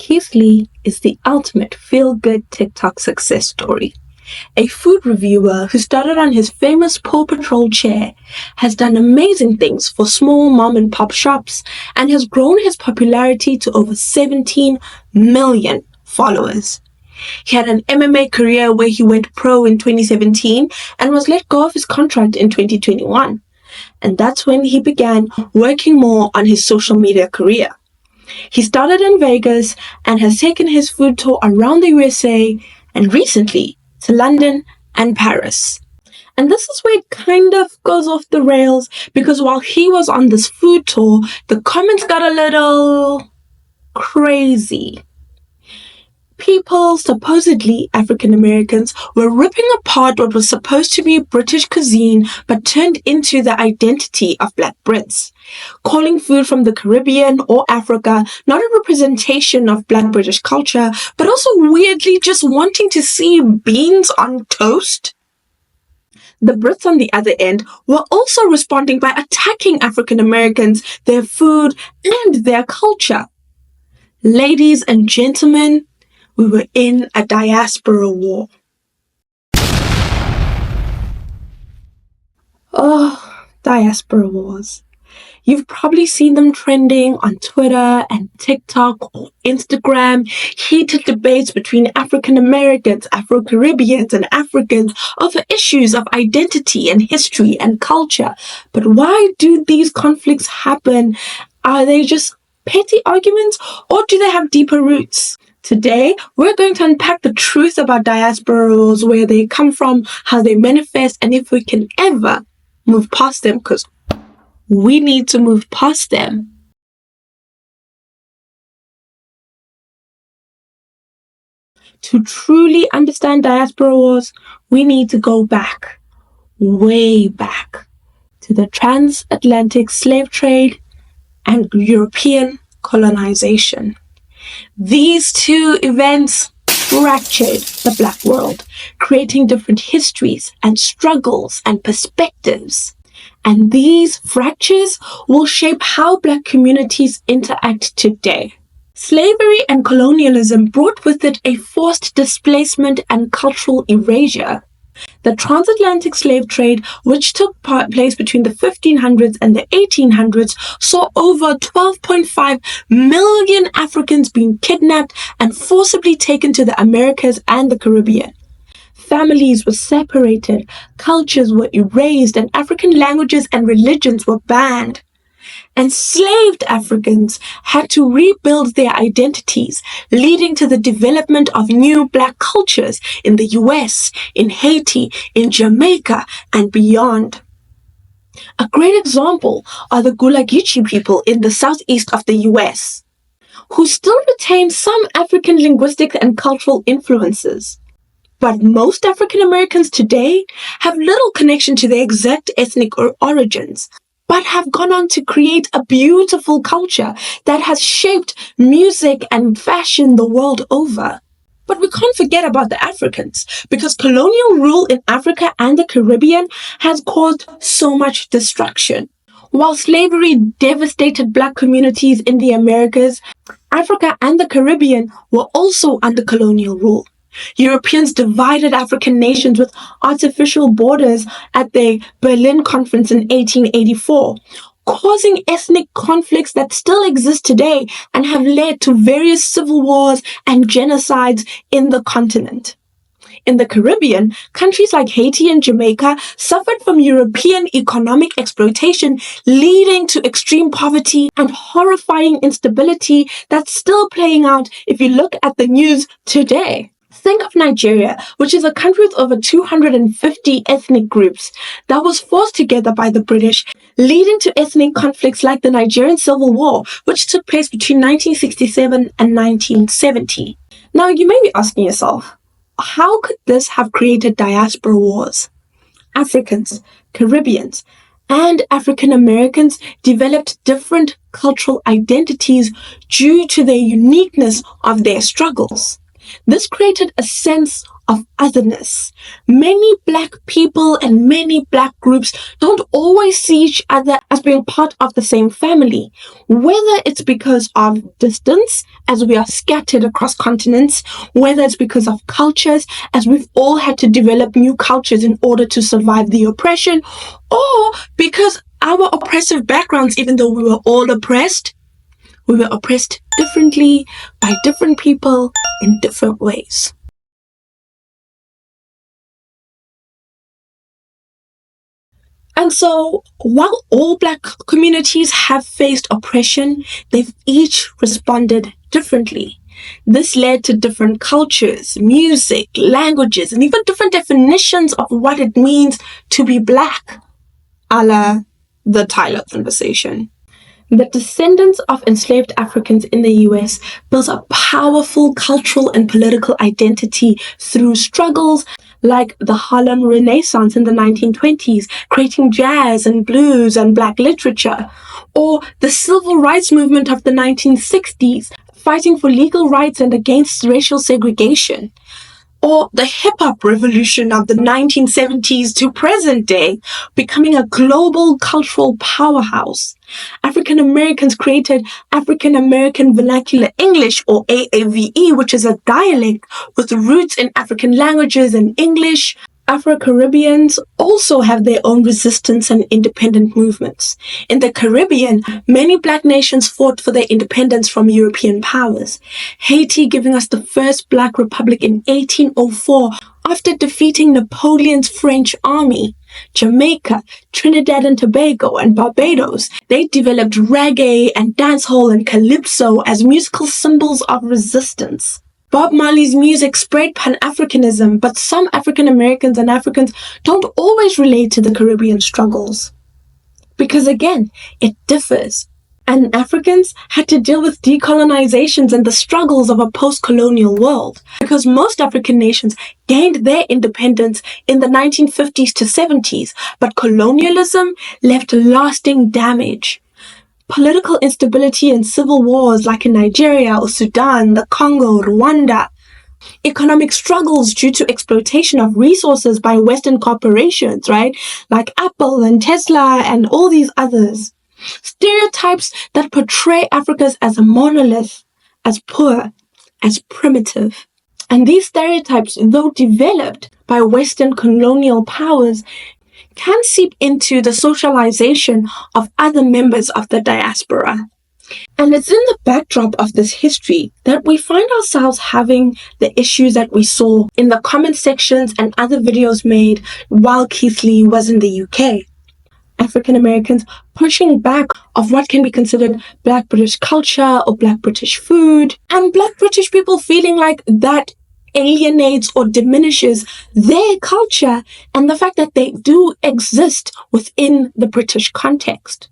Keith Lee is the ultimate feel-good TikTok success story. A food reviewer who started on his famous Paw Patrol chair has done amazing things for small mom-and-pop shops and has grown his popularity to over 17 million followers. He had an MMA career where he went pro in 2017 and was let go of his contract in 2021. And that's when he began working more on his social media career. He started in Vegas and has taken his food tour around the USA and recently to London and Paris. And this is where it kind of goes off the rails because while he was on this food tour, the comments got a little crazy. People, supposedly African Americans, were ripping apart what was supposed to be British cuisine but turned into the identity of Black Brits, calling food from the Caribbean or Africa not a representation of Black British culture, but also weirdly just wanting to see beans on toast. The Brits on the other end were also responding by attacking African Americans, their food, and their culture. Ladies and gentlemen, we were in a diaspora war. Oh, diaspora wars. You've probably seen them trending on Twitter and TikTok or Instagram. Heated debates between African Americans, Afro-Caribbeans, and Africans over issues of identity and history and culture. But why do these conflicts happen? Are they just petty arguments or do they have deeper roots? Today, we're going to unpack the truth about diaspora wars, where they come from, how they manifest, and if we can ever move past them, because we need to move past them. To truly understand diaspora wars, we need to go back, way back, to the transatlantic slave trade and European colonization. These two events fractured the Black world, creating different histories and struggles and perspectives. And these fractures will shape how Black communities interact today. Slavery and colonialism brought with it a forced displacement and cultural erasure. The transatlantic slave trade, which took place between the 1500s and the 1800s, saw over 12.5 million Africans being kidnapped and forcibly taken to the Americas and the Caribbean. Families were separated, cultures were erased, and African languages and religions were banned. Enslaved Africans had to rebuild their identities, leading to the development of new Black cultures in the US, in Haiti, in Jamaica, and beyond. A great example are the Gulagichi people in the southeast of the US, who still retain some African linguistic and cultural influences. But most African Americans today have little connection to their exact ethnic origins, but have gone on to create a beautiful culture that has shaped music and fashion the world over. But we can't forget about the Africans, because colonial rule in Africa and the Caribbean has caused so much destruction. While slavery devastated Black communities in the Americas, Africa and the Caribbean were also under colonial rule. Europeans divided African nations with artificial borders at the Berlin Conference in 1884, causing ethnic conflicts that still exist today and have led to various civil wars and genocides in the continent. In the Caribbean, countries like Haiti and Jamaica suffered from European economic exploitation, leading to extreme poverty and horrifying instability that's still playing out if you look at the news today. Think of Nigeria, which is a country with over 250 ethnic groups that was forced together by the British, leading to ethnic conflicts like the Nigerian Civil War, which took place between 1967 and 1970. Now, you may be asking yourself, how could this have created diaspora wars? Africans, Caribbeans, and African Americans developed different cultural identities due to the uniqueness of their struggles. This created a sense of otherness. Many Black people and many Black groups don't always see each other as being part of the same family, whether it's because of distance, as we are scattered across continents, whether it's because of cultures, as we've all had to develop new cultures in order to survive the oppression, or because our oppressive backgrounds, even though we were all oppressed, we were oppressed differently by different people in different ways. And so, while all Black communities have faced oppression, they've each responded differently. This led to different cultures, music, languages, and even different definitions of what it means to be Black, a la the Tyler conversation. The descendants of enslaved Africans in the US built a powerful cultural and political identity through struggles like the Harlem Renaissance in the 1920s, creating jazz and blues and Black literature, or the Civil Rights Movement of the 1960s, fighting for legal rights and against racial segregation, or the hip-hop revolution of the 1970s to present day, becoming a global cultural powerhouse. African Americans created African American Vernacular English, or AAVE, which is a dialect with roots in African languages and English. Afro-Caribbeans also have their own resistance and independent movements. In the Caribbean, many Black nations fought for their independence from European powers. Haiti giving us the first Black republic in 1804 after defeating Napoleon's French army. Jamaica, Trinidad and Tobago, and Barbados, they developed reggae and dancehall and calypso as musical symbols of resistance. Bob Marley's music spread Pan-Africanism, but some African Americans and Africans don't always relate to the Caribbean struggles. Because again, it differs. And Africans had to deal with decolonizations and the struggles of a post-colonial world. Because most African nations gained their independence in the 1950s to 70s, but colonialism left lasting damage. Political instability and civil wars like in Nigeria or Sudan, the Congo, Rwanda. Economic struggles due to exploitation of resources by Western corporations, right? Like Apple and Tesla and all these others. Stereotypes that portray Africa as a monolith, as poor, as primitive. And these stereotypes, though developed by Western colonial powers, can seep into the socialization of other members of the diaspora. And it's in the backdrop of this history that we find ourselves having the issues that we saw in the comment sections and other videos made while Keith Lee was in the UK. African Americans pushing back of what can be considered Black British culture or Black British food, and Black British people feeling like that alienates or diminishes their culture and the fact that they do exist within the British context.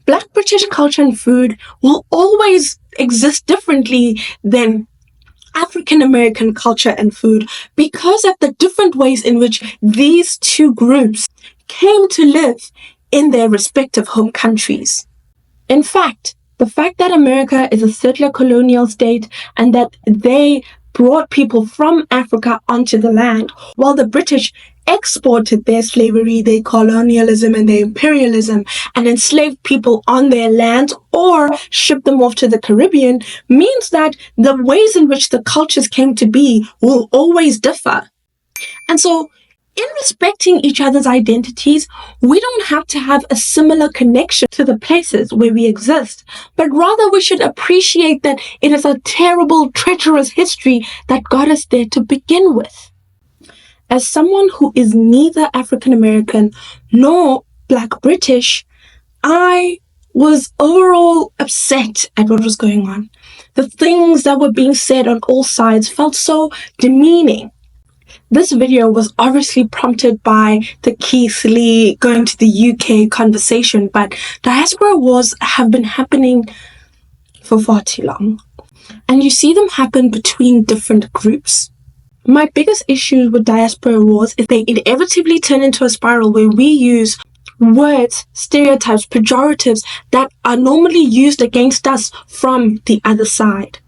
Black British culture and food will always exist differently than African American culture and food because of the different ways in which these two groups came to live in their respective home countries. In fact, the fact that America is a settler colonial state and that they brought people from Africa onto the land, while the British exported their slavery, their colonialism, and their imperialism, and enslaved people on their land or shipped them off to the Caribbean, means that the ways in which the cultures came to be will always differ. And so, in respecting each other's identities, we don't have to have a similar connection to the places where we exist, but rather we should appreciate that it is a terrible, treacherous history that got us there to begin with. As someone who is neither African American nor Black British, I was overall upset at what was going on. The things that were being said on all sides felt so demeaning. This video was obviously prompted by the Keith Lee going to the UK conversation, but diaspora wars have been happening for far too long. And you see them happen between different groups. My biggest issue with diaspora wars is they inevitably turn into a spiral where we use words, stereotypes, pejoratives that are normally used against us from the other side.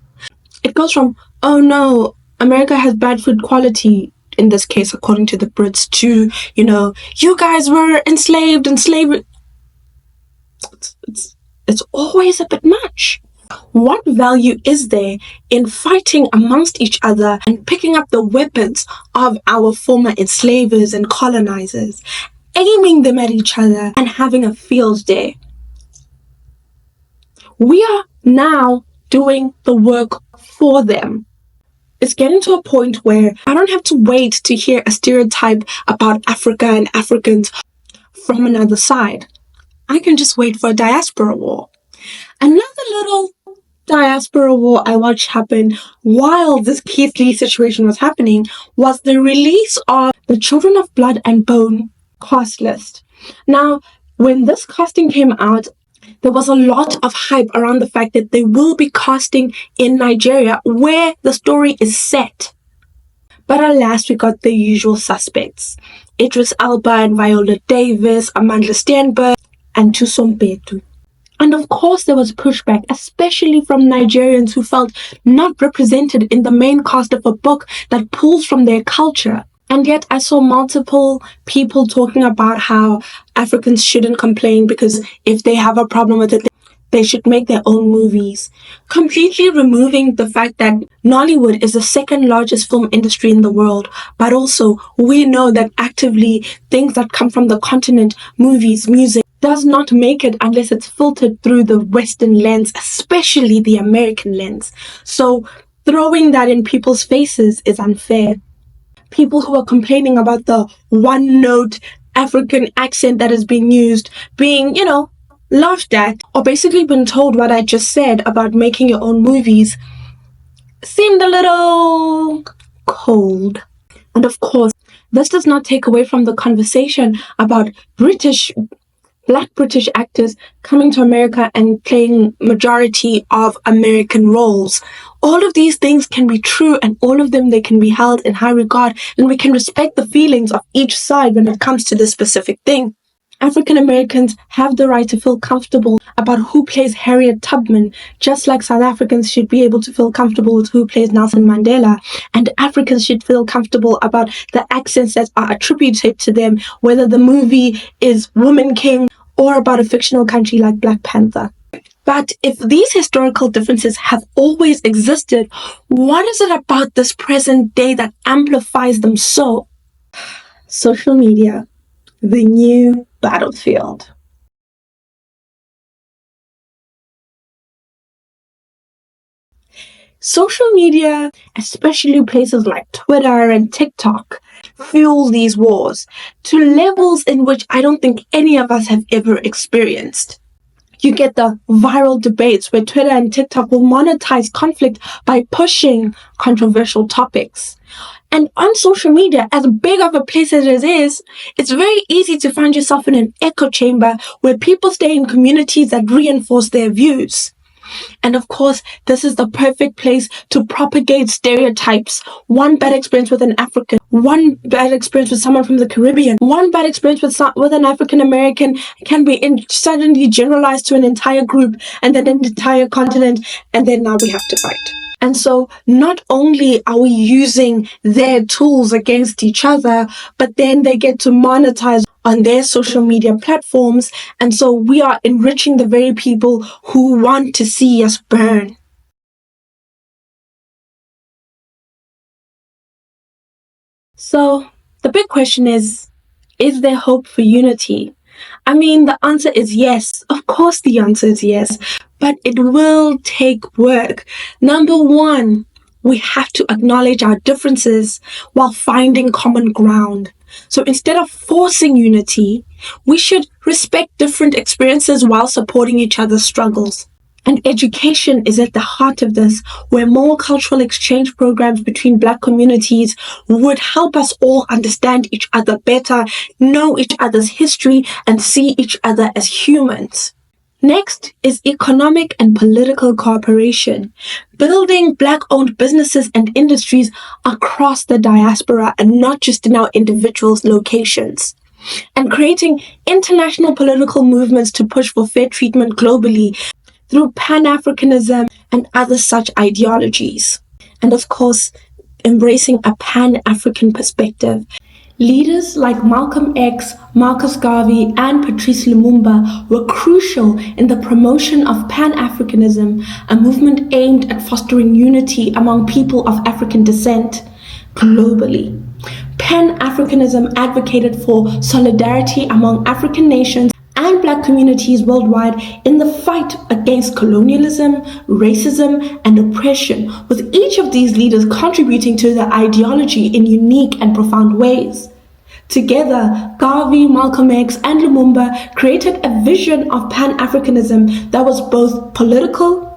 It goes from, oh no, America has bad food quality, in this case, according to the Brits, to, you guys were enslaved and slavery. It's always a bit much. What value is there in fighting amongst each other and picking up the weapons of our former enslavers and colonizers, aiming them at each other and having a field day? We are now doing the work for them. It's getting to a point where I don't have to wait to hear a stereotype about Africa and Africans from another side. I can just wait for a diaspora war. Another little diaspora war I watched happen while this Keith Lee situation was happening was the release of the Children of Blood and Bone cast list. Now, when this casting came out, there was a lot of hype around the fact that they will be casting in Nigeria, where the story is set. But alas, we got the usual suspects. Idris Elba and Viola Davis, Amandla Stenberg, and Thuso Mpetu. And of course there was pushback, especially from Nigerians who felt not represented in the main cast of a book that pulls from their culture. And yet I saw multiple people talking about how Africans shouldn't complain because if they have a problem with it, they should make their own movies. Completely removing the fact that Nollywood is the second largest film industry in the world. But also, we know that actively things that come from the continent, movies, music, does not make it unless it's filtered through the Western lens, especially the American lens. So throwing that in people's faces is unfair. People who are complaining about the one-note African accent that is being used, being, laughed at, or basically been told what I just said about making your own movies, seemed a little cold. And of course, this does not take away from the conversation about Black British actors coming to America and playing majority of American roles. All of these things can be true, and all of them, they can be held in high regard, and we can respect the feelings of each side when it comes to this specific thing. African Americans have the right to feel comfortable about who plays Harriet Tubman, just like South Africans should be able to feel comfortable with who plays Nelson Mandela, and Africans should feel comfortable about the accents that are attributed to them, whether the movie is Woman King or about a fictional country like Black Panther. But if these historical differences have always existed, what is it about this present day that amplifies them so? Social media, the new battlefield. Social media, especially places like Twitter and TikTok, fuel these wars to levels in which I don't think any of us have ever experienced. You get the viral debates where Twitter and TikTok will monetize conflict by pushing controversial topics. And on social media, as big of a place as it is, it's very easy to find yourself in an echo chamber where people stay in communities that reinforce their views. And of course, this is the perfect place to propagate stereotypes. One bad experience with an African, one bad experience with someone from the Caribbean, one bad experience with an African American can be suddenly generalized to an entire group and then an entire continent, and then now we have to fight. And so not only are we using their tools against each other, but then they get to monetize on their social media platforms. And so we are enriching the very people who want to see us burn. So the big question is there hope for unity? I mean, the answer is yes. Of course, the answer is yes. But it will take work. Number one, we have to acknowledge our differences while finding common ground. So instead of forcing unity, we should respect different experiences while supporting each other's struggles. And education is at the heart of this, where more cultural exchange programs between Black communities would help us all understand each other better, know each other's history, and see each other as humans. Next is economic and political cooperation, building Black-owned businesses and industries across the diaspora and not just in our individuals' locations, and creating international political movements to push for fair treatment globally through Pan-Africanism and other such ideologies. And of course, embracing a Pan-African perspective. Leaders like Malcolm X, Marcus Garvey, and Patrice Lumumba were crucial in the promotion of Pan-Africanism, a movement aimed at fostering unity among people of African descent globally. Pan-Africanism advocated for solidarity among African nations and Black communities worldwide in the fight against colonialism, racism, and oppression, with each of these leaders contributing to the ideology in unique and profound ways. Together, Garvey, Malcolm X, and Lumumba created a vision of Pan-Africanism that was both political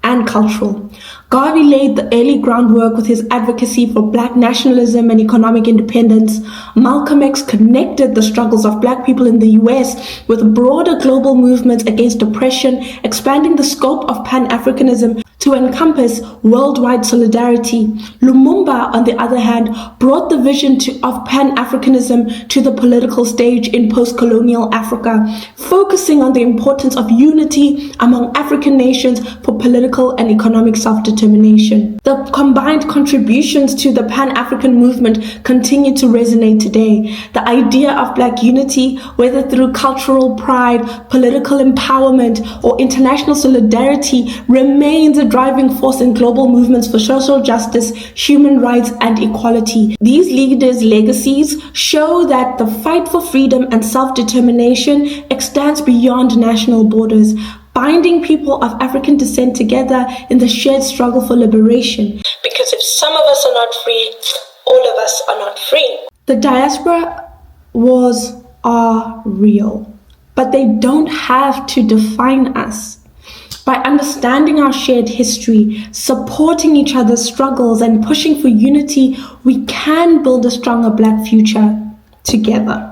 and cultural. Garvey laid the early groundwork with his advocacy for Black nationalism and economic independence. Malcolm X connected the struggles of Black people in the US with broader global movements against oppression, expanding the scope of Pan-Africanism to encompass worldwide solidarity. Lumumba, on the other hand, brought the vision of Pan-Africanism to the political stage in post-colonial Africa, focusing on the importance of unity among African nations for political and economic self-determination. The combined contributions to the Pan-African movement continue to resonate today. The idea of Black unity, whether through cultural pride, political empowerment, or international solidarity, remains a driving force in global movements for social justice, human rights, and equality. These leaders' legacies show that the fight for freedom and self-determination extends beyond national borders, binding people of African descent together in the shared struggle for liberation. Because if some of us are not free, all of us are not free. The diaspora wars are real, but they don't have to define us. By understanding our shared history, supporting each other's struggles, and pushing for unity, we can build a stronger Black future together.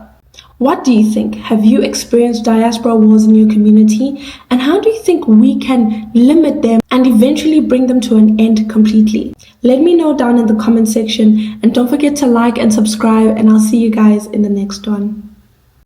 What do you think? Have you experienced diaspora wars in your community? And how do you think we can limit them and eventually bring them to an end completely? Let me know down in the comment section, and don't forget to like and subscribe, and I'll see you guys in the next one.